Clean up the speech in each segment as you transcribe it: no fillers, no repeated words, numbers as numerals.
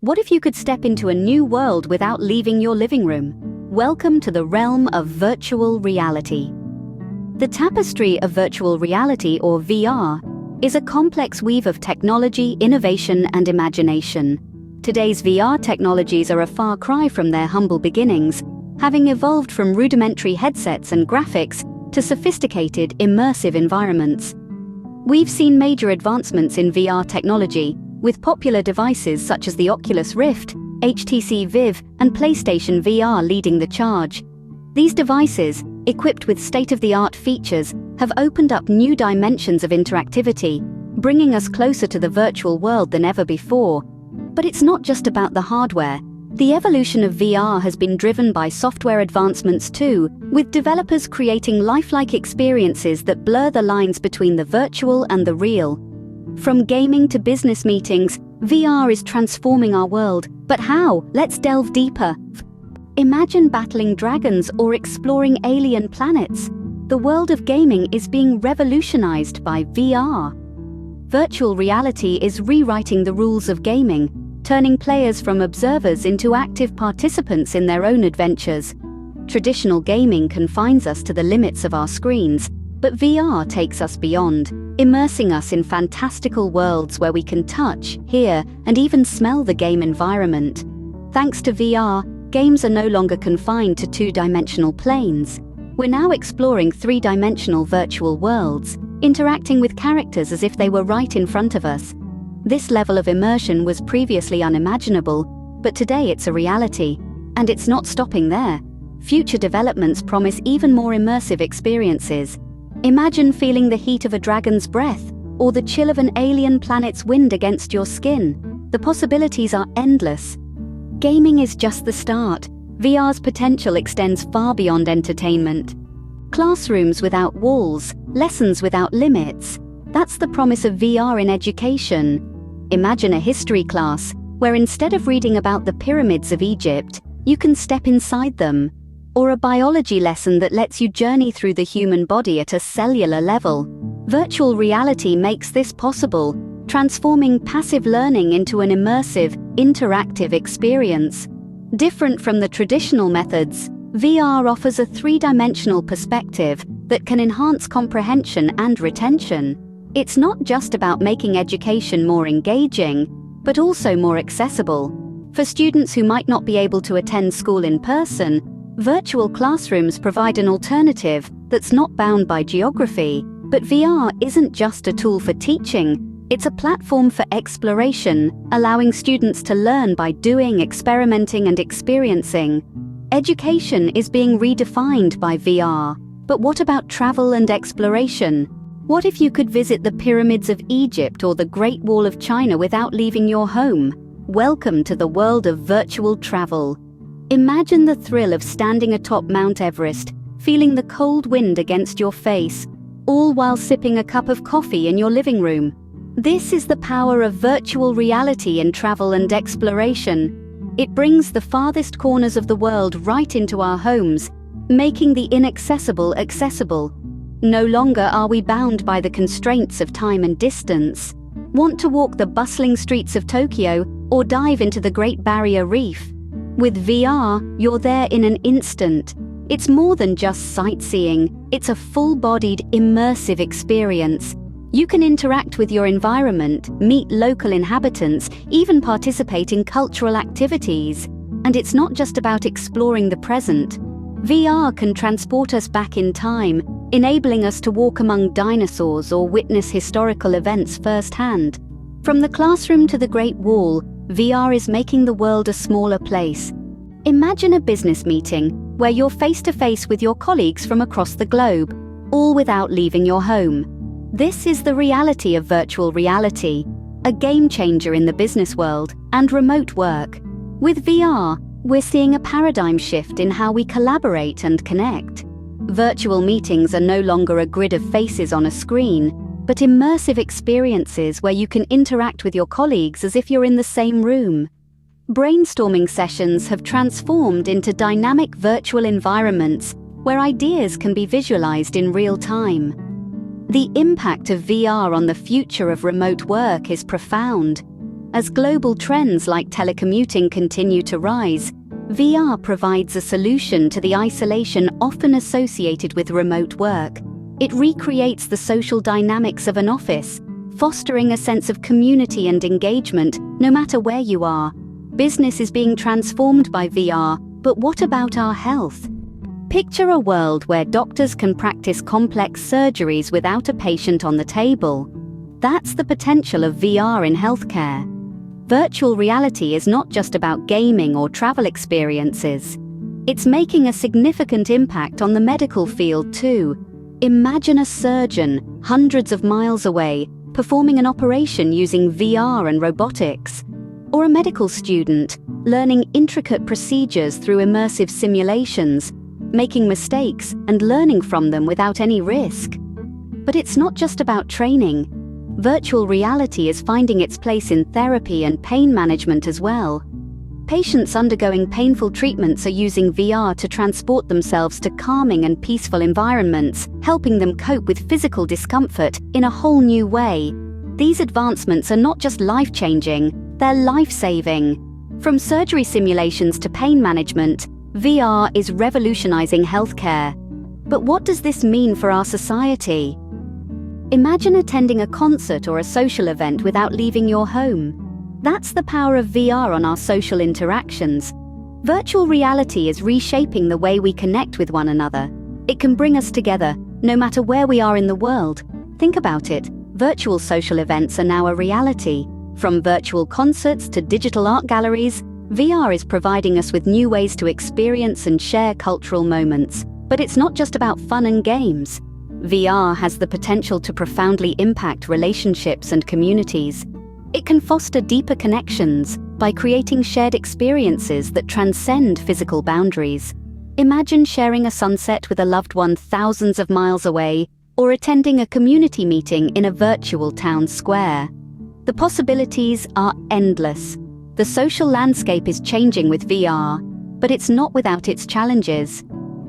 What if you could step into a new world without leaving your living room? Welcome to the realm of virtual reality. The tapestry of virtual reality, or VR, is a complex weave of technology, innovation, and imagination. Today's VR technologies are a far cry from their humble beginnings, having evolved from rudimentary headsets and graphics to sophisticated, immersive environments. We've seen major advancements in VR technology, with popular devices such as the Oculus Rift, HTC Vive, and PlayStation VR leading the charge. These devices, equipped with state-of-the-art features, have opened up new dimensions of interactivity, bringing us closer to the virtual world than ever before. But it's not just about the hardware. The evolution of VR has been driven by software advancements too, with developers creating lifelike experiences that blur the lines between the virtual and the real. From gaming to business meetings, VR is transforming our world. But how? Let's delve deeper. Imagine battling dragons or exploring alien planets. The world of gaming is being revolutionized by VR. Virtual reality is rewriting the rules of gaming, turning players from observers into active participants in their own adventures. Traditional gaming confines us to the limits of our screens, but VR takes us beyond, immersing us in fantastical worlds where we can touch, hear, and even smell the game environment. Thanks to VR, games are no longer confined to two-dimensional planes. We're now exploring three-dimensional virtual worlds, interacting with characters as if they were right in front of us. This level of immersion was previously unimaginable, but today it's a reality. And it's not stopping there. Future developments promise even more immersive experiences. Imagine feeling the heat of a dragon's breath, or the chill of an alien planet's wind against your skin. The possibilities are endless. Gaming is just the start. VR's potential extends far beyond entertainment. Classrooms without walls, lessons without limits. That's the promise of VR in education. Imagine a history class, where instead of reading about the pyramids of Egypt, you can step inside them. Or a biology lesson that lets you journey through the human body at a cellular level. Virtual reality makes this possible, transforming passive learning into an immersive, interactive experience. Different from the traditional methods, VR offers a three-dimensional perspective that can enhance comprehension and retention. It's not just about making education more engaging, but also more accessible. For students who might not be able to attend school in person, virtual classrooms provide an alternative that's not bound by geography. But VR isn't just a tool for teaching, it's a platform for exploration, allowing students to learn by doing, experimenting, and experiencing. Education is being redefined by VR. But what about travel and exploration? What if you could visit the pyramids of Egypt or the Great Wall of China without leaving your home? Welcome to the world of virtual travel. Imagine the thrill of standing atop Mount Everest, feeling the cold wind against your face, all while sipping a cup of coffee in your living room. This is the power of virtual reality in travel and exploration. It brings the farthest corners of the world right into our homes, making the inaccessible accessible. No longer are we bound by the constraints of time and distance. Want to walk the bustling streets of Tokyo or dive into the Great Barrier Reef? With VR, you're there in an instant. It's more than just sightseeing, it's a full-bodied, immersive experience. You can interact with your environment, meet local inhabitants, even participate in cultural activities. And it's not just about exploring the present. VR can transport us back in time, enabling us to walk among dinosaurs or witness historical events firsthand. From the classroom to the Great Wall, VR is making the world a smaller place. Imagine a business meeting where you're face-to-face with your colleagues from across the globe, all without leaving your home. This is the reality of virtual reality, a game changer in the business world and remote work. With VR, we're seeing a paradigm shift in how we collaborate and connect. Virtual meetings are no longer a grid of faces on a screen, but immersive experiences where you can interact with your colleagues as if you're in the same room. Brainstorming sessions have transformed into dynamic virtual environments where ideas can be visualized in real time. The impact of VR on the future of remote work is profound. As global trends like telecommuting continue to rise, VR provides a solution to the isolation often associated with remote work. It recreates the social dynamics of an office, fostering a sense of community and engagement no matter where you are. Business is being transformed by VR, but what about our health? Picture a world where doctors can practice complex surgeries without a patient on the table. That's the potential of VR in healthcare. Virtual reality is not just about gaming or travel experiences. It's making a significant impact on the medical field too. Imagine a surgeon, hundreds of miles away, performing an operation using VR and robotics. Or a medical student, learning intricate procedures through immersive simulations, making mistakes and learning from them without any risk. But it's not just about training. Virtual reality is finding its place in therapy and pain management as well. Patients undergoing painful treatments are using VR to transport themselves to calming and peaceful environments, helping them cope with physical discomfort in a whole new way. These advancements are not just life-changing, they're life-saving. From surgery simulations to pain management, VR is revolutionizing healthcare. But what does this mean for our society? Imagine attending a concert or a social event without leaving your home. That's the power of VR on our social interactions. Virtual reality is reshaping the way we connect with one another. It can bring us together, no matter where we are in the world. Think about it. Virtual social events are now a reality. From virtual concerts to digital art galleries, VR is providing us with new ways to experience and share cultural moments. But it's not just about fun and games. VR has the potential to profoundly impact relationships and communities. It can foster deeper connections by creating shared experiences that transcend physical boundaries. Imagine sharing a sunset with a loved one thousands of miles away, or attending a community meeting in a virtual town square. The possibilities are endless. The social landscape is changing with VR, but it's not without its challenges.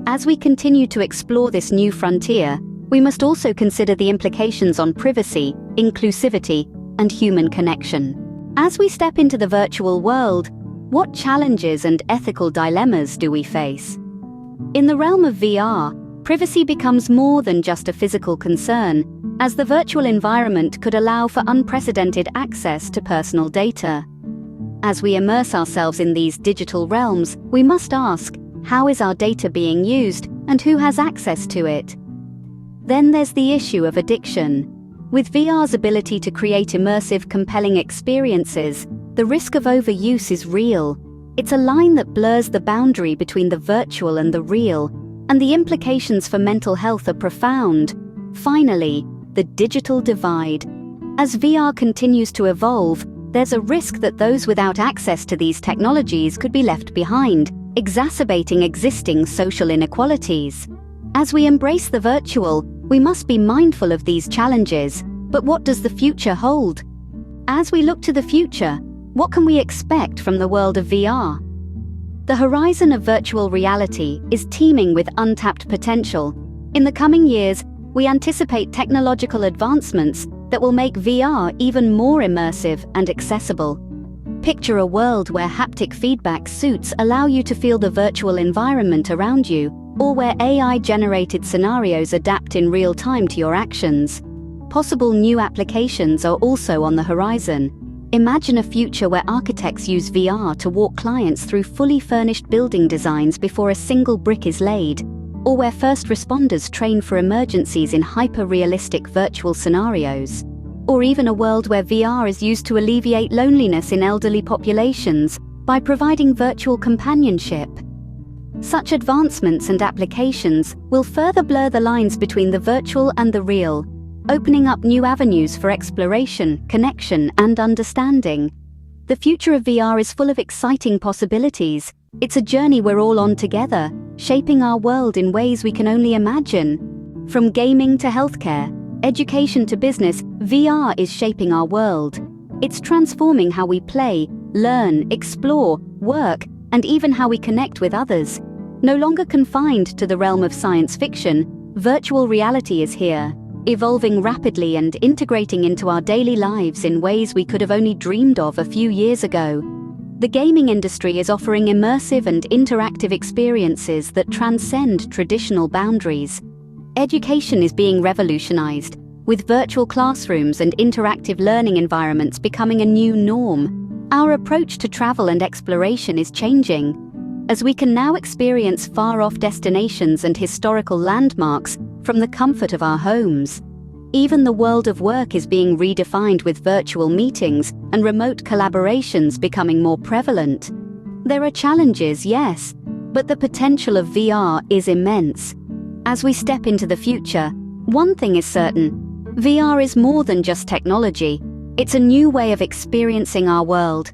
As we continue to explore this new frontier, we must also consider the implications on privacy, inclusivity, and human connection. As we step into the virtual world, what challenges and ethical dilemmas do we face? In the realm of VR, privacy becomes more than just a physical concern, as the virtual environment could allow for unprecedented access to personal data. As we immerse ourselves in these digital realms, we must ask, how is our data being used and who has access to it? Then there's the issue of addiction. With VR's ability to create immersive, compelling experiences, the risk of overuse is real. It's a line that blurs the boundary between the virtual and the real, and the implications for mental health are profound. Finally, the digital divide. As VR continues to evolve, there's a risk that those without access to these technologies could be left behind, exacerbating existing social inequalities. As we embrace the virtual, we must be mindful of these challenges. But what does the future hold? As we look to the future, what can we expect from the world of VR? The horizon of virtual reality is teeming with untapped potential. In the coming years, we anticipate technological advancements that will make VR even more immersive and accessible. Picture a world where haptic feedback suits allow you to feel the virtual environment around you, or where AI-generated scenarios adapt in real time to your actions. Possible new applications are also on the horizon. Imagine a future where architects use VR to walk clients through fully furnished building designs before a single brick is laid, or where first responders train for emergencies in hyper-realistic virtual scenarios. Or even a world where VR is used to alleviate loneliness in elderly populations by providing virtual companionship. Such advancements and applications will further blur the lines between the virtual and the real, opening up new avenues for exploration, connection, and understanding. The future of VR is full of exciting possibilities. It's a journey we're all on together, shaping our world in ways we can only imagine. From gaming to healthcare, education to business, VR is shaping our world. It's transforming how we play, learn, explore, work, and even how we connect with others. No longer confined to the realm of science fiction, virtual reality is here. evolving rapidly and integrating into our daily lives in ways we could have only dreamed of a few years ago. The gaming industry is offering immersive and interactive experiences that transcend traditional boundaries. Education is being revolutionized, with virtual classrooms and interactive learning environments becoming a new norm. Our approach to travel and exploration is changing, as we can now experience far-off destinations and historical landmarks from the comfort of our homes. Even the world of work is being redefined, with virtual meetings and remote collaborations becoming more prevalent. There are challenges, yes, but the potential of VR is immense. As we step into the future, one thing is certain: VR is more than just technology. It's a new way of experiencing our world,